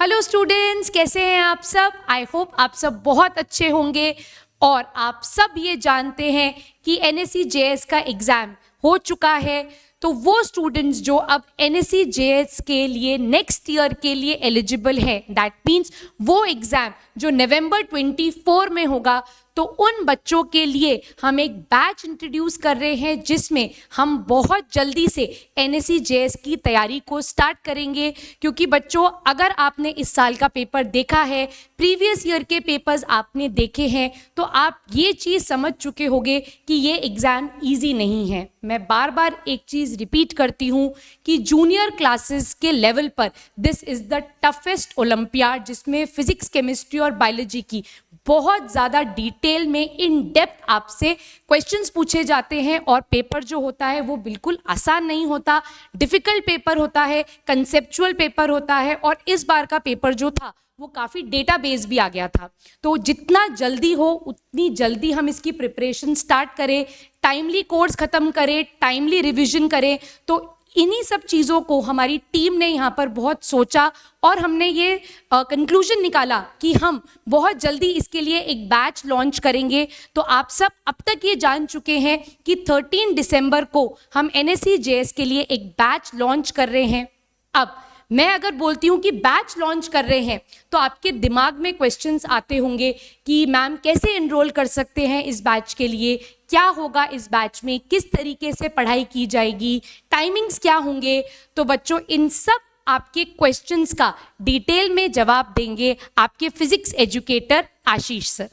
Hello students, कैसे हैं आप सब? आई होप आप सब बहुत अच्छे होंगे। और आप सब ये जानते हैं कि एनएससी जेएस का एग्ज़ाम हो चुका है। तो वो स्टूडेंट्स जो अब एनएससी जेएस के लिए नेक्स्ट ईयर के लिए एलिजिबल है, दैट मीन्स वो एग्ज़ाम जो नवंबर 24 में होगा, तो उन बच्चों के लिए हम एक बैच इंट्रोड्यूस कर रहे हैं जिसमें हम बहुत जल्दी से एनएससी जेएस की तैयारी को स्टार्ट करेंगे। क्योंकि बच्चों, अगर आपने इस साल का पेपर देखा है, प्रीवियस ईयर के पेपर्स आपने देखे हैं, तो आप ये चीज़ समझ चुके होंगे कि ये एग्ज़ाम ईजी नहीं है। मैं बार बार एक चीज़ रिपीट करती हूँ कि जूनियर क्लासेस के लेवल पर this is the toughest olympiad, जिसमें फिजिक्स, केमिस्ट्री और बायोलॉजी की बहुत ज़्यादा डिटेल में इन डेप्थ आपसे क्वेश्चंस पूछे जाते हैं। और पेपर जो होता है वो बिल्कुल आसान नहीं होता, डिफ़िकल्ट पेपर होता है, कंसेप्चुअल पेपर होता है। और इस बार का पेपर जो था वो काफ़ी डेटाबेस भी आ गया था। तो जितना जल्दी हो उतनी जल्दी हम इसकी प्रिपरेशन स्टार्ट करें, टाइमली कोर्स ख़त्म करें, टाइमली रिविजन करें। तो इन्हीं सब चीज़ों को हमारी टीम ने यहाँ पर बहुत सोचा और हमने ये कंक्लूजन निकाला कि हम बहुत जल्दी इसके लिए एक बैच लॉन्च करेंगे। तो आप सब अब तक ये जान चुके हैं कि 13 दिसंबर को हम एनएससी जेएस के लिए एक बैच लॉन्च कर रहे हैं। अब मैं अगर बोलती हूँ कि बैच लॉन्च कर रहे हैं, तो आपके दिमाग में क्वेश्चंस आते होंगे कि मैम कैसे एनरोल कर सकते हैं इस बैच के लिए, क्या होगा इस बैच में, किस तरीके से पढ़ाई की जाएगी, टाइमिंग्स क्या होंगे। तो बच्चों, इन सब आपके क्वेश्चंस का डिटेल में जवाब देंगे आपके फिजिक्स एजुकेटर आशीष सर।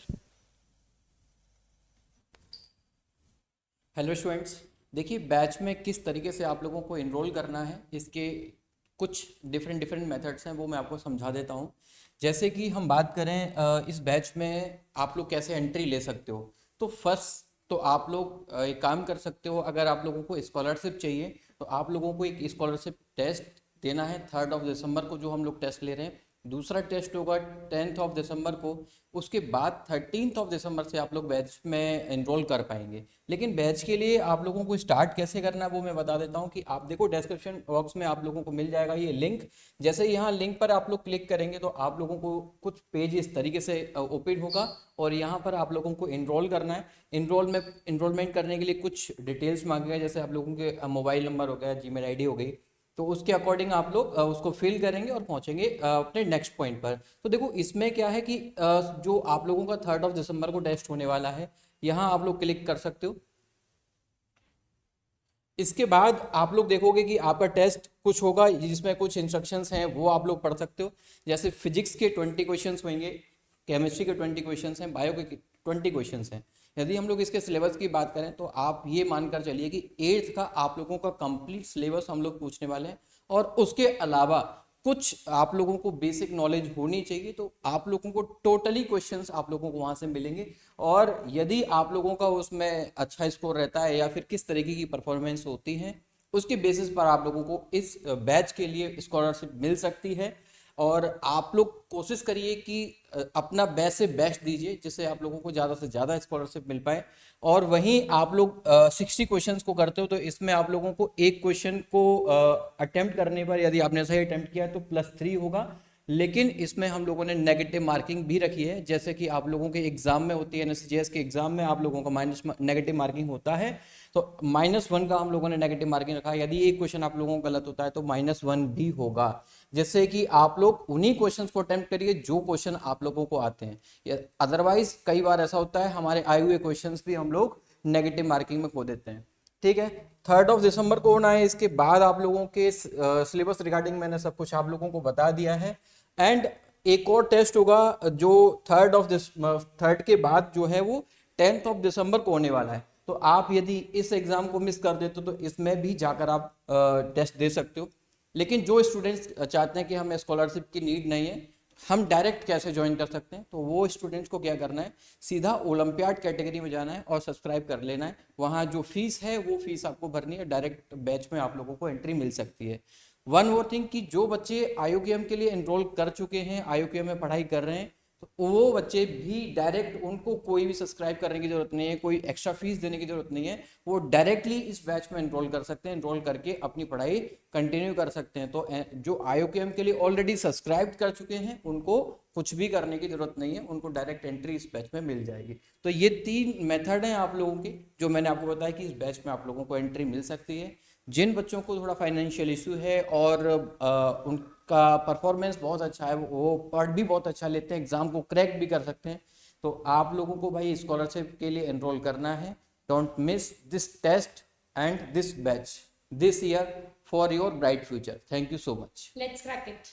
हेलो स्टूडेंट्स, देखिए बैच में किस तरीके से आप लोगों को इनरोल करना है, इसके कुछ डिफरेंट मेथड्स हैं, वो मैं आपको समझा देता हूँ। जैसे कि हम बात करें इस बैच में आप लोग कैसे एंट्री ले सकते हो। तो फर्स्ट तो आप लोग एक काम कर सकते हो, अगर आप लोगों को स्कॉलरशिप चाहिए तो आप लोगों को एक स्कॉलरशिप टेस्ट देना है 3 दिसंबर को, जो हम लोग टेस्ट ले रहे हैं। दूसरा टेस्ट होगा 10 दिसंबर को। उसके बाद 13 दिसंबर से आप लोग बैच में एनरोल कर पाएंगे। लेकिन बैच के लिए आप लोगों को स्टार्ट कैसे करना है वो मैं बता देता हूँ कि आप देखो डिस्क्रिप्शन बॉक्स में आप लोगों को मिल जाएगा ये लिंक। जैसे यहाँ लिंक पर आप लोग क्लिक करेंगे तो आप लोगों को कुछ पेज इस तरीके से ओपन होगा और यहाँ पर आप लोगों को इनरोल करना है। इनरोलमेंट करने के लिए कुछ डिटेल्स मांगेगा, जैसे आप लोगों के मोबाइल नंबर हो गया, जीमेल आईडी हो गई। तो उसके अकॉर्डिंग आप लोग उसको फिल करेंगे और पहुंचेंगे अपने नेक्स्ट पॉइंट पर। तो देखो इसमें क्या है कि जो आप लोगों का 3 दिसंबर को टेस्ट होने वाला है, यहाँ आप लोग क्लिक कर सकते हो। इसके बाद आप लोग देखोगे कि आपका टेस्ट कुछ होगा जिसमें कुछ इंस्ट्रक्शंस हैं, वो आप लोग पढ़ सकते हो। जैसे फिजिक्स के 20 क्वेश्चंस होंगे, केमिस्ट्री के 20 क्वेश्चंस हैं, बायो के 20 क्वेश्चंस हैं। यदि हम लोग इसके सिलेबस की बात करें तो आप ये मानकर चलिए कि 8th का आप लोगों का कंप्लीट सिलेबस हम लोग पूछने वाले हैं। और उसके अलावा कुछ आप लोगों को बेसिक नॉलेज होनी चाहिए, तो आप लोगों को टोटली क्वेश्चंस आप लोगों को वहां से मिलेंगे। और यदि आप लोगों का उसमें अच्छा स्कोर रहता है या फिर किस तरीके की परफॉर्मेंस होती है, उसके बेसिस पर आप लोगों को इस बैच के लिए स्कॉलरशिप मिल सकती है। और आप लोग कोशिश करिए कि अपना बेस्ट से बेस्ट दीजिए, जिससे आप लोगों को ज़्यादा से ज़्यादा स्कॉलरशिप मिल पाए। और वहीं आप लोग 60 क्वेश्चंस को करते हो, तो इसमें आप लोगों को एक क्वेश्चन को अटेम्प्ट करने पर यदि आपने सही अटेम्प्ट किया तो +3 होगा। लेकिन इसमें हम लोगों ने नेगेटिव मार्किंग भी रखी है, जैसे कि आप लोगों के एग्जाम में होती है, एनएससीजेएस के एग्जाम में आप लोगों का नेगेटिव मार्किंग होता है। तो -1 का हम लोगों ने नेगेटिव मार्किंग रखा है। यदि एक क्वेश्चन आप लोगों को गलत होता है तो -1 भी होगा, जिससे कि आप लोग उन्हीं क्वेश्चंस को अटेम्प्ट करिए जो क्वेश्चन आप लोगों को आते हैं। अदरवाइज कई बार ऐसा होता है हमारे आए हुए क्वेश्चंस भी हम लोग नेगेटिव मार्किंग में खो देते हैं। ठीक है, 3 दिसंबर को होना है। इसके बाद आप लोगों के सिलेबस रिगार्डिंग मैंने सब कुछ आप लोगों को बता दिया है। एंड एक और टेस्ट होगा जो 3rd के बाद जो है वो 10 दिसंबर को होने वाला है। तो आप यदि इस एग्जाम को मिस कर देते हो तो इसमें भी जाकर आप टेस्ट दे सकते हो। लेकिन जो स्टूडेंट्स चाहते हैं कि हमें स्कॉलरशिप की नीड नहीं है, हम डायरेक्ट कैसे ज्वाइन कर सकते हैं, तो वो स्टूडेंट्स को क्या करना है, सीधा ओलंपियाड कैटेगरी में जाना है और सब्सक्राइब कर लेना है। वहाँ जो फीस है वो फीस आपको भरनी है, डायरेक्ट बैच में आप लोगों को एंट्री मिल सकती है। वन मोर थिंग कि जो बच्चे आईयूकेएम के लिए एनरोल कर चुके हैं, आईयूकेएम में पढ़ाई कर रहे हैं, तो वो बच्चे भी डायरेक्ट, उनको कोई भी सब्सक्राइब करने की जरूरत नहीं है, कोई एक्स्ट्रा फीस देने की जरूरत नहीं है, वो डायरेक्टली इस बैच में एनरोल कर सकते हैं, एनरोल करके अपनी पढ़ाई कंटिन्यू कर सकते हैं। तो जो IOKM के लिए ऑलरेडी सब्सक्राइब कर चुके हैं उनको कुछ भी करने की जरूरत नहीं है, उनको डायरेक्ट एंट्री इस बैच में मिल जाएगी। तो ये 3 मेथड हैं आप लोगों के, जो मैंने आपको बताया कि इस बैच में आप लोगों को एंट्री मिल सकती है। जिन बच्चों को थोड़ा फाइनेंशियल इशू है और उनका परफॉर्मेंस बहुत अच्छा है, वो पढ़ भी बहुत अच्छा लेते हैं, एग्जाम को क्रैक भी कर सकते हैं, तो आप लोगों को भाई स्कॉलरशिप के लिए एनरोल करना है। Don't miss this test and this batch this year for your bright future. Thank you so much. Let's crack it.